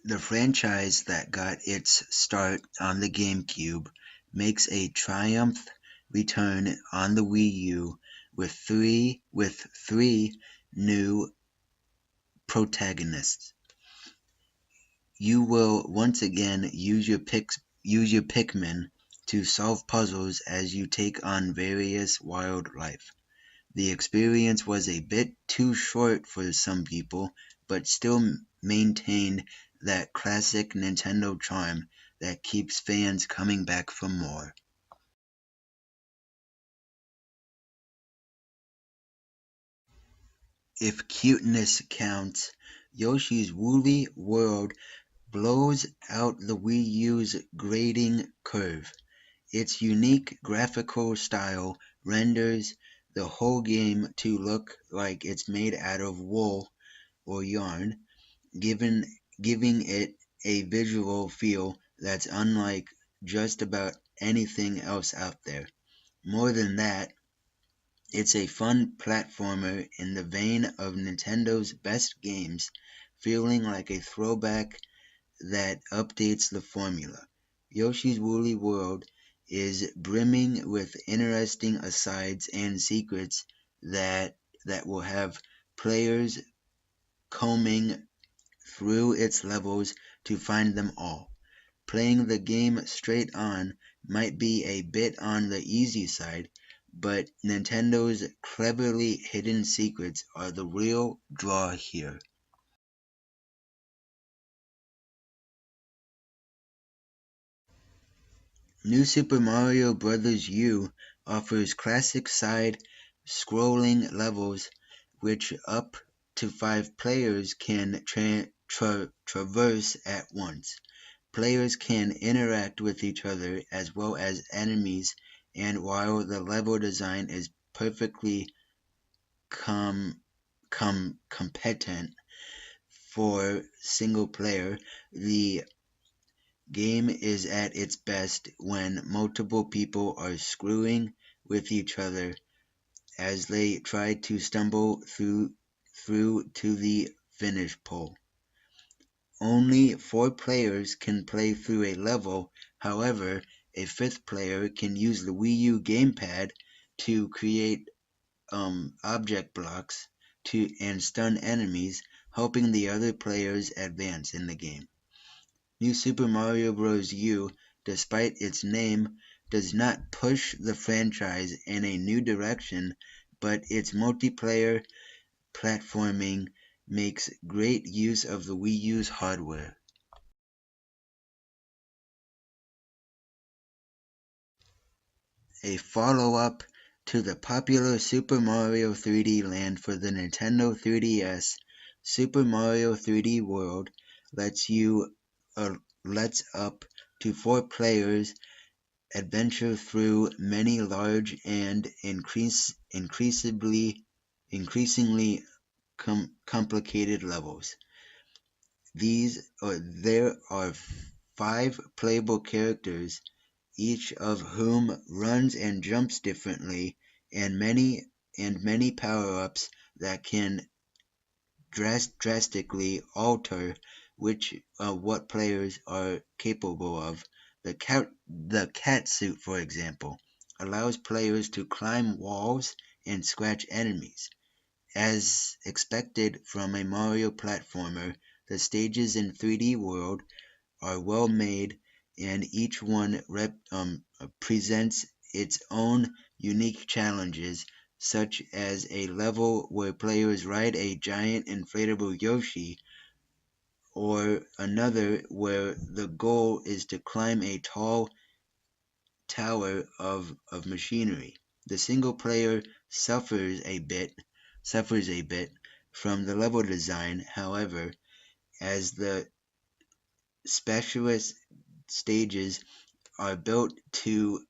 The franchise that got its start on the GameCube makes a triumphant return on the Wii U with three new protagonists. You will once again use your Pikmin to solve puzzles as you take on various wildlife. The experience was a bit too short for some people, but still maintained that classic Nintendo charm that keeps fans coming back for more. If cuteness counts, Yoshi's Woolly World blows out the Wii U's grading curve. Its unique graphical style renders the whole game to look like it's made out of wool or yarn, giving giving it a visual feel that's unlike just about anything else out there. More than that, it's a fun platformer in the vein of Nintendo's best games, feeling like a throwback that updates the formula. Yoshi's Woolly World is brimming with interesting asides and secrets that will have players combing through its levels to find them all. Playing the game straight on might be a bit on the easy side, but Nintendo's cleverly hidden secrets are the real draw here. New Super Mario Bros. U offers classic side-scrolling levels which up to 5 players can traverse at once. Players can interact with each other as well as enemies, and while the level design is perfectly competent for single player, the game is at its best when multiple people are screwing with each other as they try to stumble through to the finish pole. Only 4 players can play through a level, however, a 5th player can use the Wii U gamepad to create object blocks and stun enemies, helping the other players advance in the game. New Super Mario Bros. U, despite its name, does not push the franchise in a new direction, but its multiplayer platforming makes great use of the Wii U's hardware. A follow-up to the popular Super Mario 3D Land for the Nintendo 3DS, Super Mario 3D World lets up to 4 players adventure through many large and increasingly complicated levels. There are 5 playable characters, each of whom runs and jumps differently, and many power-ups that can drastically alter what players are capable of. The cat suit, for example, allows players to climb walls and scratch enemies. As expected from a Mario platformer, the stages in 3D World are well made, and each one presents its own unique challenges, such as a level where players ride a giant inflatable Yoshi, or another where the goal is to climb a tall tower of machinery. The single player suffers a bit from the level design, however, as the specialist stages are built to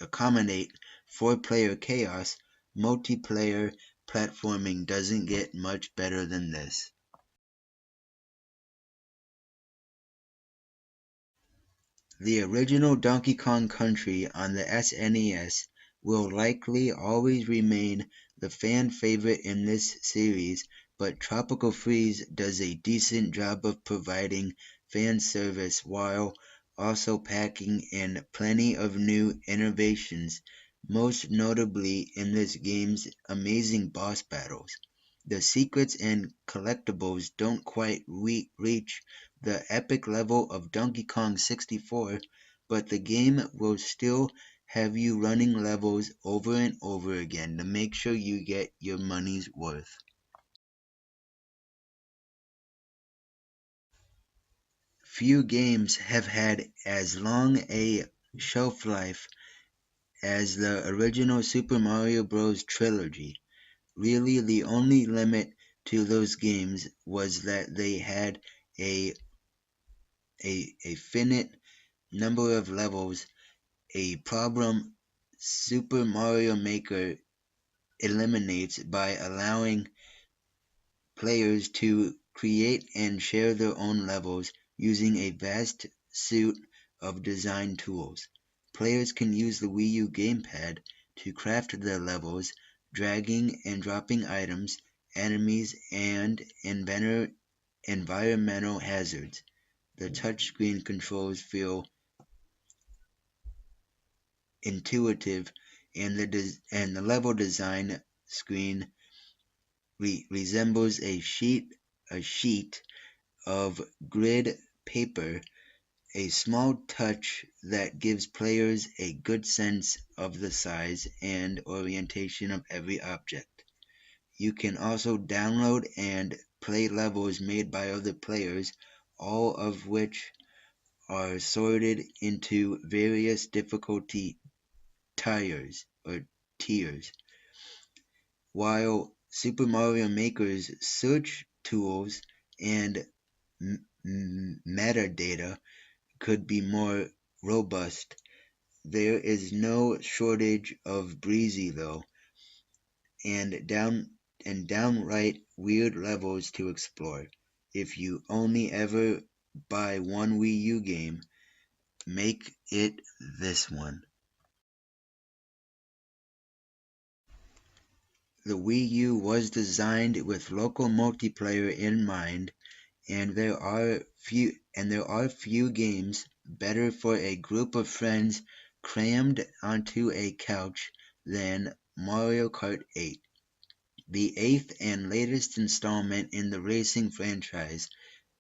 accommodate 4-player chaos. Multiplayer platforming doesn't get much better than this. The original Donkey Kong Country on the SNES will likely always remain the fan favorite in this series, but Tropical Freeze does a decent job of providing fan service while also packing in plenty of new innovations, most notably in this game's amazing boss battles. The secrets and collectibles don't quite reach the epic level of Donkey Kong 64, but the game will still have you running levels over and over again to make sure you get your money's worth. Few games have had as long a shelf life as the original Super Mario Bros. Trilogy. Really, the only limit to those games was that they had a, a finite number of levels, a problem Super Mario Maker eliminates by allowing players to create and share their own levels using a vast suite of design tools. Players can use the Wii U gamepad to craft their levels, dragging and dropping items, enemies, and environmental hazards. The touchscreen controls feel intuitive, and the level design screen resembles a sheet of grid paper, a small touch that gives players a good sense of the size and orientation of every object. You can also download and play levels made by other players, all of which are sorted into various difficulty tiers or tiers. While Super Mario Maker's search tools and metadata could be more robust, there is no shortage of breezy though, and downright weird levels to explore. If you only ever buy one Wii U game, make it this one. The Wii U was designed with local multiplayer in mind, and there are few games better for a group of friends crammed onto a couch than Mario Kart 8. The eighth and latest installment in the racing franchise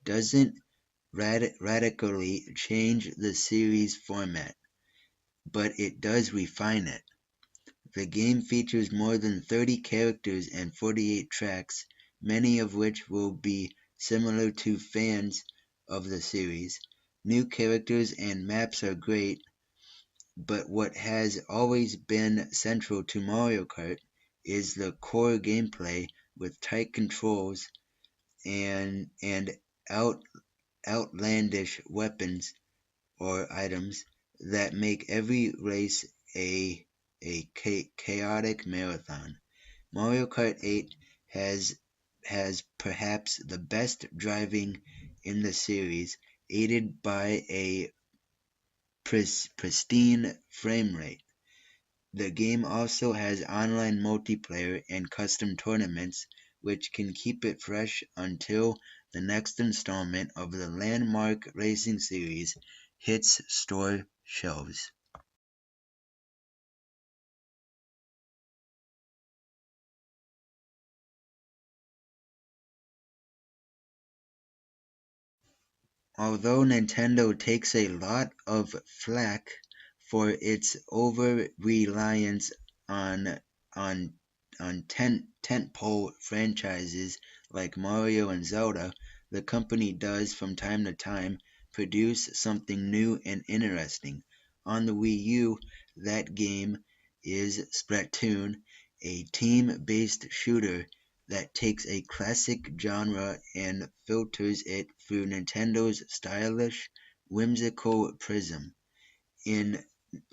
doesn't radically change the series' format, but it does refine it. The game features more than 30 characters and 48 tracks, many of which will be similar to fans of the series. New characters and maps are great, but what has always been central to Mario Kart is the core gameplay with tight controls and out, outlandish weapons or items that make every race a chaotic marathon. Mario Kart 8 has has perhaps the best driving in the series, aided by a pristine frame rate. The game also has online multiplayer and custom tournaments, which can keep it fresh until the next installment of the landmark racing series hits store shelves. Although Nintendo takes a lot of flack for its over-reliance on on tentpole franchises like Mario and Zelda, the company does from time to time produce something new and interesting. On the Wii U, that game is Splatoon, a team-based shooter that takes a classic genre and filters it through Nintendo's stylish, whimsical prism. In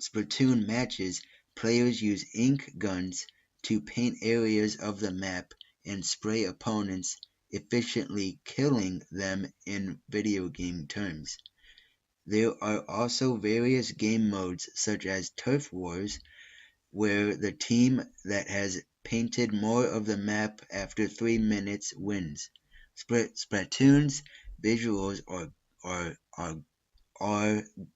Splatoon matches, players use ink guns to paint areas of the map and spray opponents, efficiently killing them in video game terms. There are also various game modes such as Turf Wars, where the team that has painted more of the map after 3 minutes wins. Splatoon's visuals are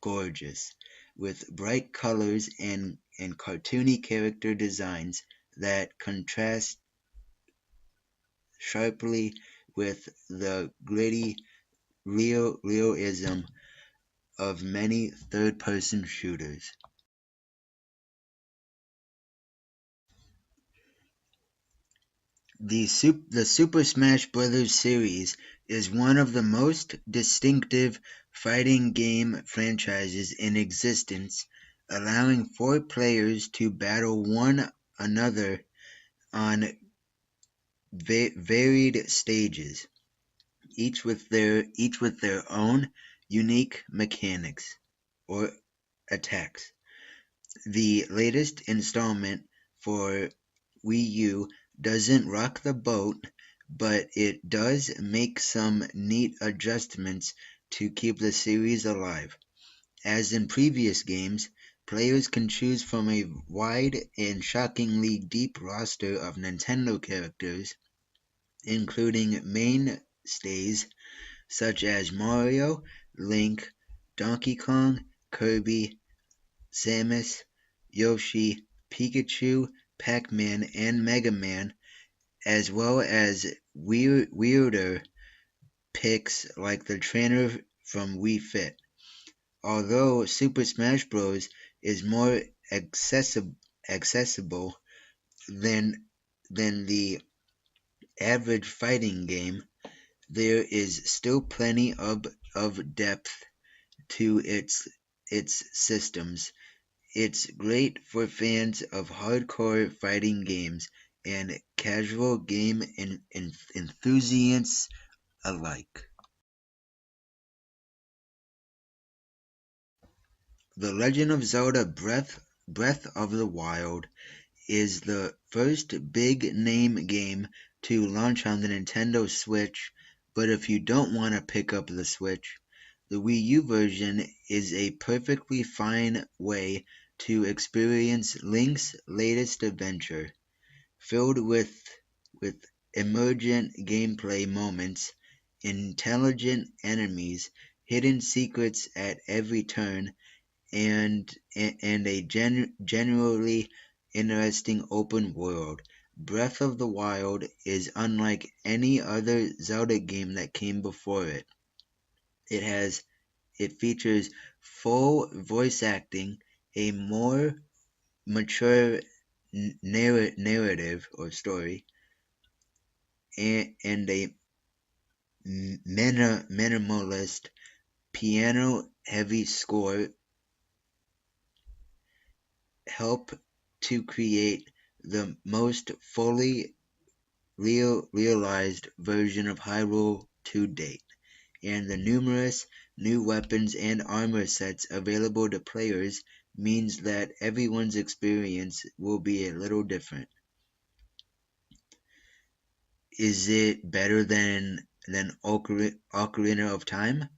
gorgeous, with bright colors and cartoony character designs that contrast sharply with the gritty realism of many third-person shooters. The Super Smash Bros. Series is one of the most distinctive fighting game franchises in existence, allowing four players to battle one another on varied stages, each with their own unique mechanics or attacks. The latest installment for Wii U doesn't rock the boat, but it does make some neat adjustments to keep the series alive. As in previous games, players can choose from a wide and shockingly deep roster of Nintendo characters, including mainstays such as Mario, Link, Donkey Kong, Kirby, Samus, Yoshi, Pikachu, Pac-Man, and Mega Man, as well as weirder picks like the trainer from Wii Fit. Although Super Smash Bros. Is more accessible than the average fighting game, there is still plenty of depth to its systems. It's great for fans of hardcore fighting games and casual game enthusiasts alike. The Legend of Zelda Breath of the Wild is the first big-name game to launch on the Nintendo Switch, but if you don't want to pick up the Switch, the Wii U version is a perfectly fine way to experience Link's latest adventure, filled with emergent gameplay moments, intelligent enemies, hidden secrets at every turn, and a generally interesting open world. Breath of the Wild is unlike any other Zelda game that came before it. It features full voice acting, a more mature narrative or story, and a minimalist piano-heavy score help to create the most fully realized version of Hyrule to date, and the numerous new weapons and armor sets available to players means that everyone's experience will be a little different. Is it better than Ocarina of Time?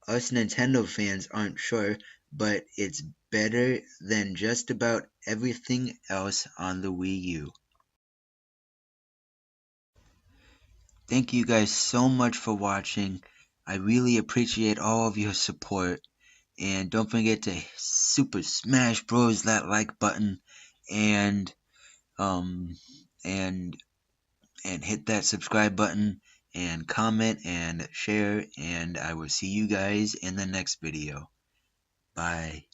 Us Nintendo fans aren't sure, but it's better than just about everything else on the Wii U. Thank you guys so much for watching. I really appreciate all of your support. And don't forget to Super Smash Bros. That like button and um and and hit that subscribe button and comment and share, and I will see you guys in the next video. Bye.